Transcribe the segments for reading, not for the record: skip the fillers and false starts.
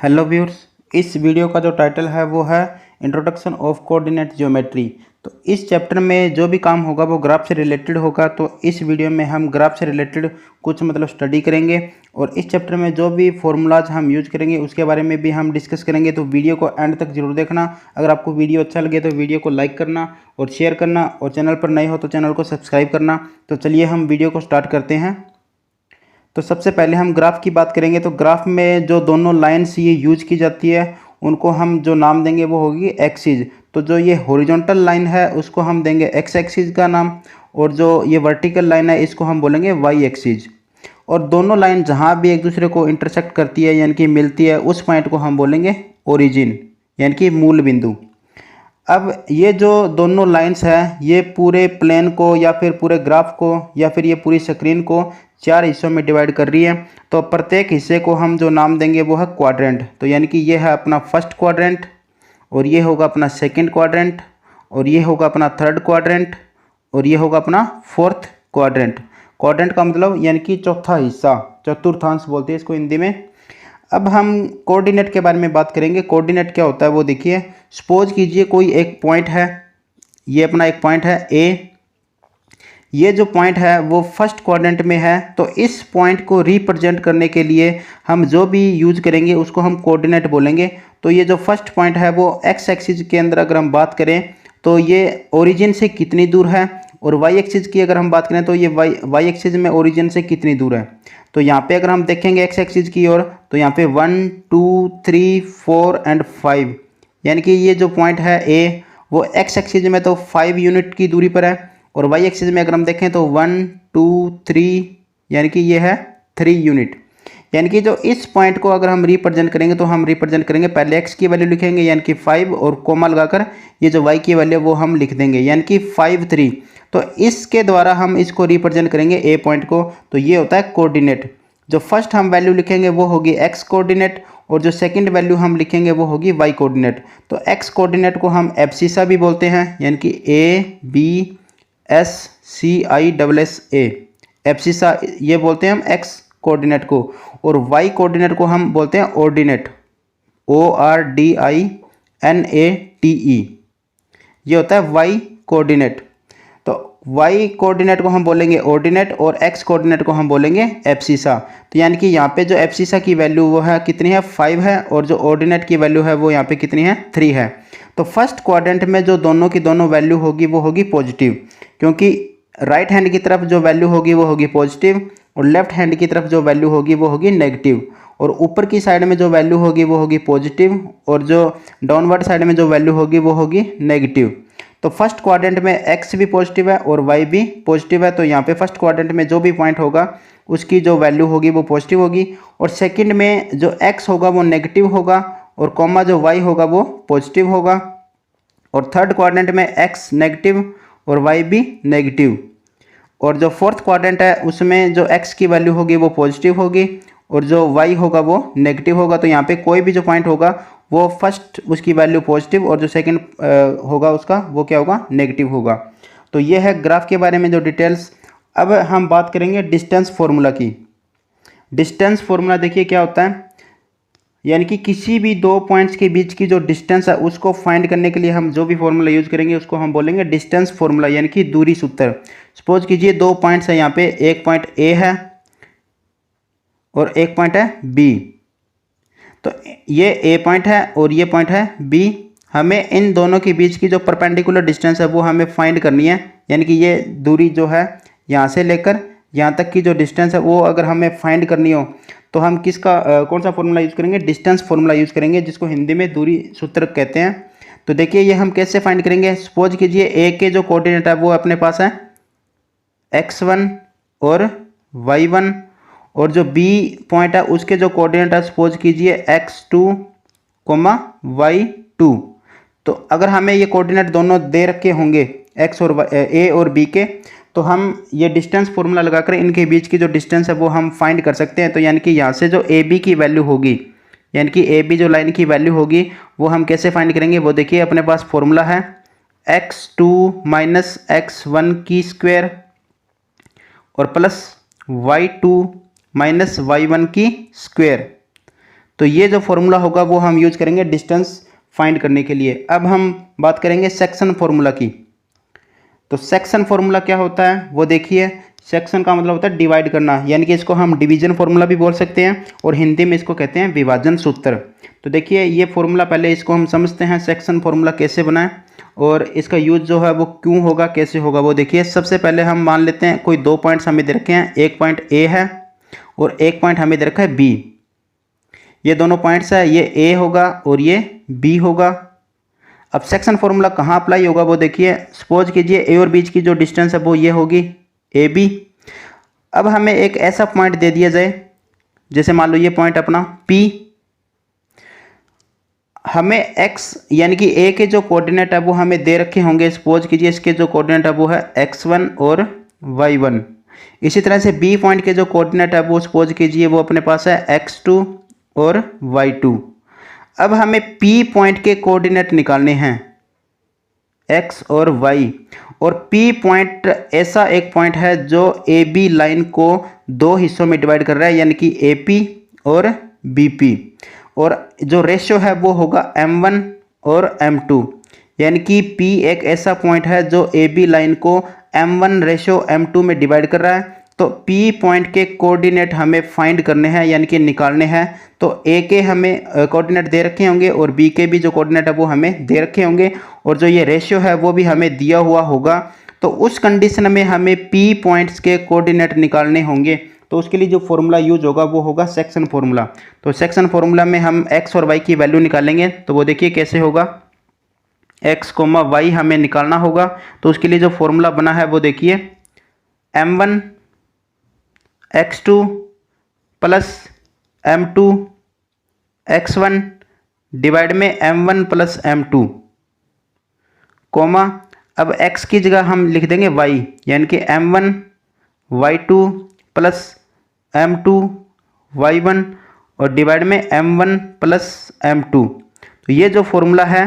Hello viewers, इस video का जो टाइटल है वो है इंट्रोडक्शन ऑफ कोऑर्डिनेट ज्योमेट्री। तो इस चैप्टर में जो भी काम होगा वो ग्राफ से रिलेटेड होगा। तो इस वीडियो में हम ग्राफ से रिलेटेड कुछ स्टडी करेंगे और इस चैप्टर में जो भी फॉर्मूलाज हम यूज करेंगे उसके बारे में भी हम डिस्कस करेंगे। तो वीडियो को एंड तक जरूर देखना। अगर आपको वीडियो अच्छा लगे तो वीडियो को लाइक करना और शेयर करना, और चैनल पर नए हो तो चैनल को सब्सक्राइब करना। तो चलिए हम वीडियो को स्टार्ट करते हैं। तो सबसे पहले हम ग्राफ की बात करेंगे। तो ग्राफ में जो दोनों लाइन्स ये यूज की जाती है उनको हम जो नाम देंगे वो होगी एक्सिस। तो जो ये हॉरिजॉन्टल लाइन है उसको हम देंगे एक्स एक्सिस का नाम, और जो ये वर्टिकल लाइन है इसको हम बोलेंगे वाई एक्सिस। और दोनों लाइन जहाँ भी एक दूसरे को इंटरसेक्ट करती है यानी कि मिलती है उस पॉइंट को हम बोलेंगे ओरिजिन यानी कि मूल बिंदु। अब ये जो दोनों लाइंस हैं ये पूरे प्लेन को या फिर पूरे ग्राफ को या फिर ये पूरी स्क्रीन को चार हिस्सों में डिवाइड कर रही है। तो प्रत्येक हिस्से को हम जो नाम देंगे वो है क्वाड्रेंट। तो यानी कि ये है अपना फर्स्ट क्वाड्रेंट, और ये होगा अपना सेकंड क्वाड्रेंट, और ये होगा अपना थर्ड क्वाड्रेंट, और ये होगा अपना फोर्थ क्वाड्रेंट। क्वाड्रेंट का मतलब यानी कि चौथा हिस्सा, चतुर्थांश बोलते हैं इसको हिंदी में। अब हम कोऑर्डिनेट के बारे में बात करेंगे। कोऑर्डिनेट क्या होता है वो देखिए। सपोज कीजिए कोई एक पॉइंट है, ये अपना एक पॉइंट है ए। ये जो पॉइंट है वो फर्स्ट क्वाड्रेंट में है। तो इस पॉइंट को रिप्रेजेंट करने के लिए हम जो भी यूज करेंगे उसको हम कोऑर्डिनेट बोलेंगे। तो ये जो फर्स्ट पॉइंट है वो एक्स एक्सिस के अंदर अगर हम बात करें तो ये ओरिजिन से कितनी दूर है, और वाई एक्सिस की अगर हम बात करें तो ये वाई एक्सिस में ओरिजिन से कितनी दूर है। तो यहाँ पे अगर हम देखेंगे एक्स एक्सिस की ओर तो यहाँ पे 1 2 3 4 एंड 5, यानी कि ये जो पॉइंट है ए वो एक्स एक्सिस में तो 5 यूनिट की दूरी पर है, और वाई एक्सिस में अगर हम देखें तो 1 2 3 यानी कि ये है 3 यूनिट। यानी कि जो इस पॉइंट को अगर हम रिप्रेजेंट करेंगे तो हम रिप्रेजेंट करेंगे, पहले एक्स की वैल्यू लिखेंगे यानी कि 5, और कोमा लगाकर ये जो वाई की वैल्यू वो हम लिख देंगे यानी कि 5 3। तो इसके द्वारा हम इसको रिप्रेजेंट करेंगे ए पॉइंट को। तो ये होता है कोऑर्डिनेट। जो फर्स्ट हम वैल्यू लिखेंगे वो होगी एक्स कोऑर्डिनेट, और जो सेकंड वैल्यू हम लिखेंगे वो होगी वाई कोऑर्डिनेट। तो एक्स कोऑर्डिनेट को हम एब्सिसा भी बोलते हैं, यानी कि ABSCISS एब्सिसा ये बोलते हैं हम एक्स कोऑर्डिनेट को। और वाई कोऑर्डिनेट को हम बोलते हैं ऑर्डिनेट, ORDINATE, ये होता है वाई कोऑर्डिनेट। तो वाई कोऑर्डिनेट को हम बोलेंगे ऑर्डिनेट और एक्स कोऑर्डिनेट को हम बोलेंगे एब्सिसा। तो यानी कि यहाँ पे जो एब्सिसा की वैल्यू वो है कितनी है 5 है, और जो ऑर्डिनेट की वैल्यू है वो यहाँ पे कितनी है 3 है। तो फर्स्ट क्वाड्रेंट में जो दोनों की दोनों वैल्यू होगी वो होगी पॉजिटिव, क्योंकि राइट हैंड की तरफ जो वैल्यू होगी वो होगी पॉजिटिव, और लेफ्ट हैंड की तरफ जो वैल्यू होगी वो होगी नेगेटिव। और ऊपर की साइड में जो वैल्यू होगी वो होगी पॉजिटिव, और जो डाउनवर्ड साइड में जो वैल्यू होगी वो होगी नेगेटिव। तो फर्स्ट क्वाड्रेंट में एक्स भी पॉजिटिव है और वाई भी पॉजिटिव है। तो यहाँ पे फर्स्ट क्वाड्रेंट में जो भी पॉइंट होगा उसकी जो वैल्यू होगी वो पॉजिटिव होगी, और सेकंड में जो एक्स होगा वो नेगेटिव होगा, और कॉमा जो वाई होगा वो पॉजिटिव होगा, और थर्ड क्वाड्रेंट में एक्स नेगेटिव और वाई भी नेगेटिव, और जो फोर्थ क्वाड्रेंट है उसमें जो एक्स की वैल्यू होगी वो पॉजिटिव होगी और जो वाई होगा वो नेगेटिव होगा। तो यहाँ पे कोई भी जो पॉइंट होगा वो फर्स्ट उसकी वैल्यू पॉजिटिव और जो सेकंड होगा उसका वो क्या होगा नेगेटिव होगा। तो ये है ग्राफ के बारे में जो डिटेल्स। अब हम बात करेंगे डिस्टेंस फार्मूला की। डिस्टेंस फार्मूला देखिए क्या होता है, यानी कि किसी भी दो पॉइंट्स के बीच की जो डिस्टेंस है उसको फाइंड करने के लिए हम जो भी फॉर्मूला यूज करेंगे उसको हम बोलेंगे डिस्टेंस फार्मूला, यानी कि दूरी सूत्र। सपोज कीजिए दो पॉइंट्स है, यहाँ पे एक पॉइंट ए है और एक पॉइंट है बी। तो ये ए पॉइंट है और ये पॉइंट है बी। हमें इन दोनों के बीच की जो परपेंडिकुलर डिस्टेंस है वो हमें फाइंड करनी है, यानी कि ये दूरी जो है यहाँ से लेकर यहाँ तक की जो डिस्टेंस है वो अगर हमें फाइंड करनी हो तो हम किसका कौन सा फॉर्मूला यूज़ करेंगे, डिस्टेंस फॉर्मूला यूज़ करेंगे, जिसको हिंदी में दूरी सूत्र कहते हैं। तो देखिए ये हम कैसे फाइंड करेंगे। सपोज कीजिए ए के जो कोऑर्डिनेट है वो अपने पास है x1 और y1, और जो बी पॉइंट है उसके जो कोऑर्डिनेट है सपोज कीजिए x2, y2। तो अगर हमें ये कोऑर्डिनेट दोनों दे रखे होंगे x और a और b के, तो हम ये डिस्टेंस फॉर्मूला लगाकर इनके बीच की जो डिस्टेंस है वो हम फाइंड कर सकते हैं। तो यानी कि यहाँ से जो ए बी की वैल्यू होगी, यानी कि ए बी जो लाइन की वैल्यू होगी वो हम कैसे फाइंड करेंगे, वो देखिए अपने पास फॉर्मूला है x2 माइनस x1 की स्क्वायर और प्लस y2 माइनस y1 की स्क्वायर। तो ये जो फॉर्मूला होगा वो हम यूज करेंगे डिस्टेंस फाइंड करने के लिए। अब हम बात करेंगे सेक्शन फॉर्मूला की। तो सेक्शन फॉर्मूला क्या होता है वो देखिए। सेक्शन का मतलब होता है डिवाइड करना, यानी कि इसको हम डिवीजन फॉर्मूला भी बोल सकते हैं और हिंदी में इसको कहते हैं विभाजन सूत्र। तो देखिए ये फॉर्मूला, पहले इसको हम समझते हैं सेक्शन फॉर्मूला कैसे बनाएं और इसका यूज जो है वो क्यों होगा, कैसे होगा वो देखिए। सबसे पहले हम मान लेते हैं कोई 2 पॉइंट्स हमें दे रखे हैं, एक पॉइंट ए है और एक पॉइंट हमें दे रखा है बी। ये दोनों पॉइंट्स है, ये ए होगा और ये बी होगा। अब सेक्शन फॉर्मूला कहाँ अप्लाई होगा वो देखिए। सपोज कीजिए ए और बीच की जो डिस्टेंस है वो ये होगी ए बी। अब हमें एक ऐसा पॉइंट दे दिया जाए, जैसे मान लो ये पॉइंट अपना P। हमें x यानी कि a के जो कोऑर्डिनेट है वो हमें दे रखे होंगे। सपोज कीजिए इसके जो कोऑर्डिनेट है वो है x1 और y1। इसी तरह से b पॉइंट के जो कोऑर्डिनेट है वो सपोज कीजिए वो अपने पास है x2 और y2। अब हमें P पॉइंट के कोऑर्डिनेट निकालने हैं x और y, और P पॉइंट ऐसा एक पॉइंट है जो AB लाइन को दो हिस्सों में डिवाइड कर रहा है, यानी कि AP और BP, और जो रेशियो है वो होगा m1 और m2, यानी कि P एक ऐसा पॉइंट है जो AB लाइन को m1 रेशियो m2 में डिवाइड कर रहा है। तो P पॉइंट के कोऑर्डिनेट हमें फाइंड करने हैं, यानी कि निकालने हैं। तो A के हमें कोऑर्डिनेट दे रखे होंगे और B के भी जो कोऑर्डिनेट है वो हमें दे रखे होंगे, और जो ये रेशियो है वो भी हमें दिया हुआ होगा। तो उस कंडीशन में हमें P पॉइंट्स के कोऑर्डिनेट निकालने होंगे। तो उसके लिए जो फॉर्मूला यूज होगा वो होगा सेक्शन फॉर्मूला। तो सेक्शन फॉर्मूला में हम x और y की वैल्यू निकालेंगे। तो वो देखिए कैसे होगा, x, y हमें निकालना होगा। तो उसके लिए जो फॉर्मूला बना है वो देखिए, m1 x2 plus m2 x1 divide में m1 प्लस m2, कोमा अब x की जगह हम लिख देंगे y, यानी कि m1 y2 plus m2 y1 और डिवाइड में m1 प्लस m2। तो ये जो फॉर्मूला है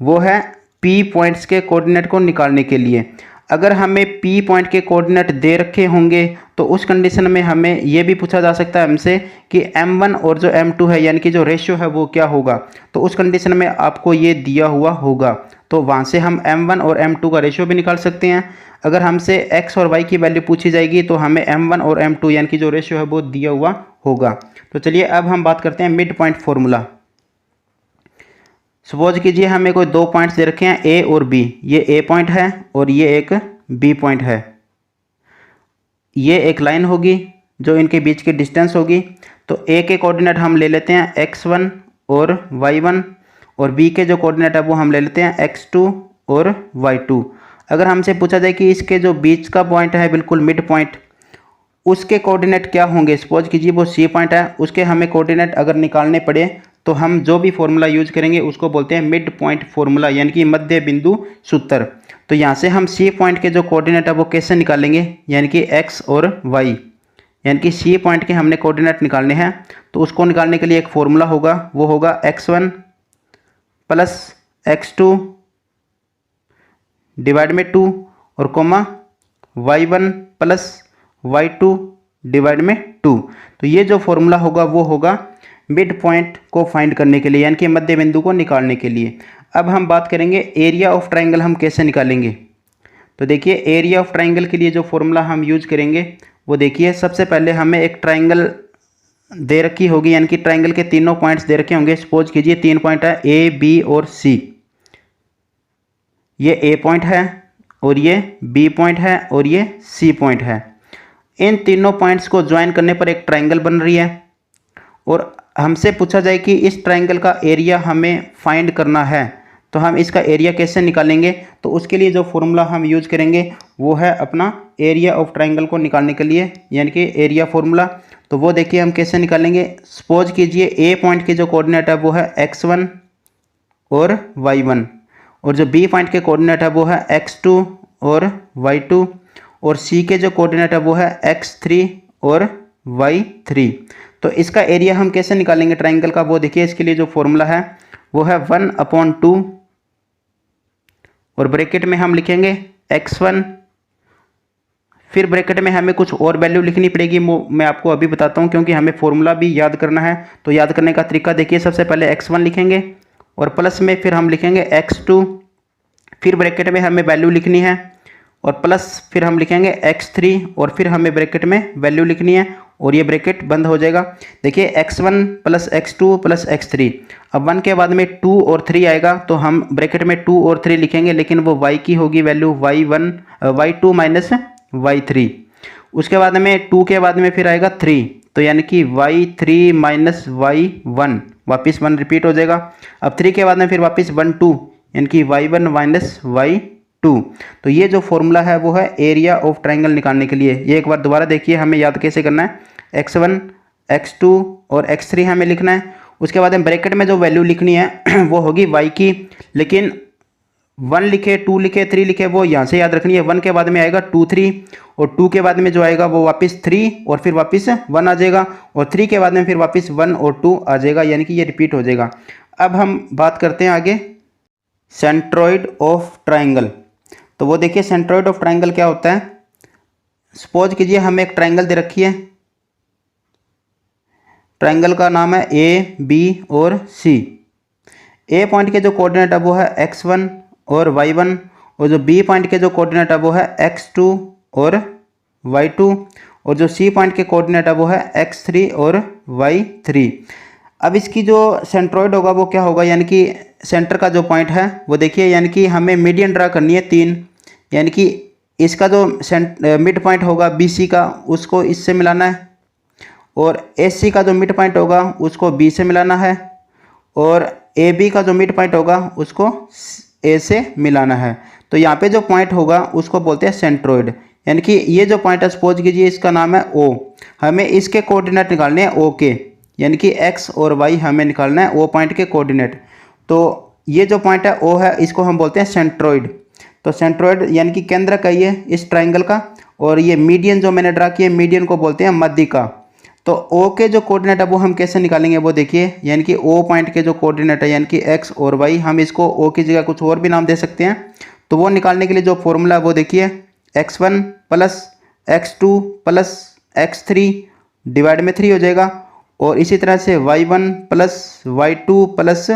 वो है P पॉइंट्स के कोऑर्डिनेट को निकालने के लिए। अगर हमें P पॉइंट के कोऑर्डिनेट दे रखे होंगे तो उस कंडीशन में हमें ये भी पूछा जा सकता है हमसे कि m1 और जो m2 है, यानी कि जो रेशियो है वो क्या होगा। तो उस कंडीशन में आपको ये दिया हुआ होगा, तो वहाँ से हम m1 और m2 का रेशियो भी निकाल सकते हैं। अगर हमसे x और y की वैल्यू पूछी जाएगी तो हमें m1 और m2 यानी कि जो रेशियो है वो दिया हुआ होगा। तो चलिए अब हम बात करते हैं मिड पॉइंट फॉर्मूला। सपोज कीजिए हमें कोई 2 पॉइंट्स दे रखे हैं a और b। ये a पॉइंट है और ये एक b पॉइंट है। ये एक लाइन होगी जो इनके बीच की डिस्टेंस होगी। तो a के कोऑर्डिनेट हम ले लेते हैं x1 और y1, और b के जो कोऑर्डिनेट है वो हम ले लेते हैं x2 और y2। अगर हमसे पूछा जाए कि इसके जो बीच का पॉइंट है बिल्कुल मिड पॉइंट, उसके कोऑर्डिनेट क्या होंगे। सपोज कीजिए वो C पॉइंट है, उसके हमें कोऑर्डिनेट अगर निकालने पड़े तो हम जो भी फॉर्मूला यूज करेंगे उसको बोलते हैं मिड पॉइंट फॉर्मूला, यानी कि मध्य बिंदु सूत्र। तो यहाँ से हम C पॉइंट के जो कोऑर्डिनेट है वो कैसे निकालेंगे, यानी कि x और y, यानी कि C पॉइंट के हमने कोऑर्डिनेट निकालने हैं। तो उसको निकालने के लिए एक फॉर्मूला होगा, वो होगा x1 प्लस x2 डिवाइड में 2 और coma y1 plus y2 divide में 2। तो ये जो फॉर्मूला होगा वो होगा मिड पॉइंट को फाइंड करने के लिए, यानी कि मध्य बिंदु को निकालने के लिए। अब हम बात करेंगे एरिया ऑफ ट्राइंगल हम कैसे निकालेंगे। तो देखिए एरिया ऑफ ट्राइंगल के लिए जो फॉर्मूला हम यूज करेंगे वो देखिए, सबसे पहले हमें एक ट्राइंगल दे रखी होगी, यानी कि ट्राइंगल के तीनों पॉइंट्स दे रखे होंगे। सपोज कीजिए 3 पॉइंट है A, B और C। ये A पॉइंट है और ये B पॉइंट है और ये C पॉइंट है। इन तीनों पॉइंट्स को ज्वाइन करने पर एक ट्राइंगल बन रही है, और हमसे पूछा जाए कि इस ट्राइंगल का एरिया हमें फाइंड करना है, तो हम इसका एरिया कैसे निकालेंगे। तो उसके लिए जो फॉर्मूला हम यूज करेंगे वो है अपना एरिया ऑफ ट्राइंगल को निकालने के लिए, यानी कि एरिया फॉर्मूला। तो वो देखिए हम कैसे निकालेंगे। सपोज कीजिए A पॉइंट के जो कोऑर्डिनेट है वो है x1 और y1, और जो B पॉइंट के कोऑर्डिनेट है वो है x2 और y2, और C के जो कोऑर्डिनेट है वो है x3 और y3। तो इसका एरिया हम कैसे निकालेंगे ट्राइंगल का, वो देखिए इसके लिए जो फॉर्मूला है वो है 1/2, और ब्रैकेट में हम लिखेंगे x1, फिर ब्रैकेट में हमें कुछ और वैल्यू लिखनी पड़ेगी, वो मैं आपको अभी बताता हूँ, क्योंकि हमें फॉर्मूला भी याद करना है। तो याद करने का तरीका देखिए, सबसे पहले x1 लिखेंगे और प्लस में फिर हम लिखेंगे x2, फिर ब्रैकेट में हमें वैल्यू लिखनी है और प्लस फिर हम लिखेंगे x3 और फिर हमें ब्रैकेट में वैल्यू लिखनी है और ये ब्रैकेट बंद हो जाएगा। देखिए x1 plus x2 plus x3, अब 1 के बाद में 2 और 3 आएगा तो हम ब्रैकेट में 2 और 3 लिखेंगे, लेकिन वो y की होगी वैल्यू y2 माइनस y3। उसके बाद में 2 के बाद में फिर आएगा 3, तो यानी कि y3 माइनस y1, वापस 1 रिपीट हो जाएगा। अब 3 के बाद में फिर वापस 1 2, यानी कि y1 माइनस y2। तो ये जो फॉर्मूला है वो है एरिया ऑफ ट्राइंगल निकालने के लिए। ये एक बार दोबारा देखिए, हमें याद कैसे करना है। x1 x2 और x3 हमें लिखना है। उसके बाद में ब्रैकेट में जो वैल्यू लिखनी है वो होगी y की, लेकिन 1 लिखे 2 लिखे 3 लिखे वो यहाँ से याद रखनी है। 1 के बाद में आएगा 2 3 और 2 के बाद में जो आएगा वो वापस 3 और फिर वापस 1 आ जाएगा और 3 के बाद में फिर वापस 1 और 2 आ जाएगा, यानी कि ये रिपीट हो जाएगा। अब हम बात करते हैं आगे सेंट्रोइड ऑफ ट्राइंगल। तो वो देखिए सेंट्रोइड ऑफ ट्राइंगल क्या होता है। सपोज कीजिए हमें एक ट्राइंगल दे रखी है, ट्राइंगल का नाम है ए बी और सी। ए पॉइंट के जो कोऑर्डिनेट है वो है x1 और y1 और जो बी पॉइंट के जो कोऑर्डिनेट है वो है x2 और y2 और जो सी पॉइंट के कोऑर्डिनेट है वो है x3 और y3। अब इसकी जो सेंट्रोइड होगा वो क्या होगा, यानी कि सेंटर का जो पॉइंट है वो देखिए, यानी कि हमें मीडियन ड्रा करनी है 3, यानी कि इसका जो मिड पॉइंट होगा BC का उसको इससे मिलाना है और AC का जो मिड पॉइंट होगा उसको B से मिलाना है और AB का जो मिड पॉइंट होगा उसको A से मिलाना है। तो यहाँ पे जो पॉइंट होगा उसको बोलते हैं सेंट्रोइड, यानी कि ये जो पॉइंट है सपोज कीजिए इसका नाम है O, हमें इसके कोऑर्डिनेट निकालने हैं O के, यानी कि x और y हमें निकालना है O पॉइंट के कोऑर्डिनेट। तो ये जो पॉइंट है O है, इसको हम बोलते हैं सेंट्रोइड। तो सेंट्रोइड यानी कि केंद्र का ये इस ट्राइंगल का, और ये मीडियन जो मैंने ड्रा किया मीडियन को बोलते हैं मध्यिका। तो O के जो कोऑर्डिनेट है वो हम कैसे निकालेंगे वो देखिए, यानी कि O पॉइंट के जो कोऑर्डिनेट है यानी कि x और y, हम इसको O की जगह कुछ और भी नाम दे सकते हैं। तो वो निकालने के लिए जो फॉर्मूला है वो देखिए, x1 plus x2 plus x3 divide में 3 हो जाएगा और इसी तरह से y1 plus y2 plus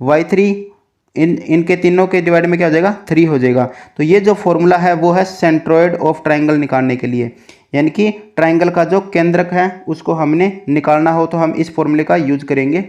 y3, इनके तीनों के डिवाइड में क्या हो जाएगा 3 हो जाएगा। तो ये जो फॉर्मूला है वो है सेंट्रोइड ऑफ ट्राइंगल निकालने के लिए, यानी कि ट्राइंगल का जो केंद्रक है उसको हमने निकालना हो तो हम इस फॉर्मूले का यूज करेंगे।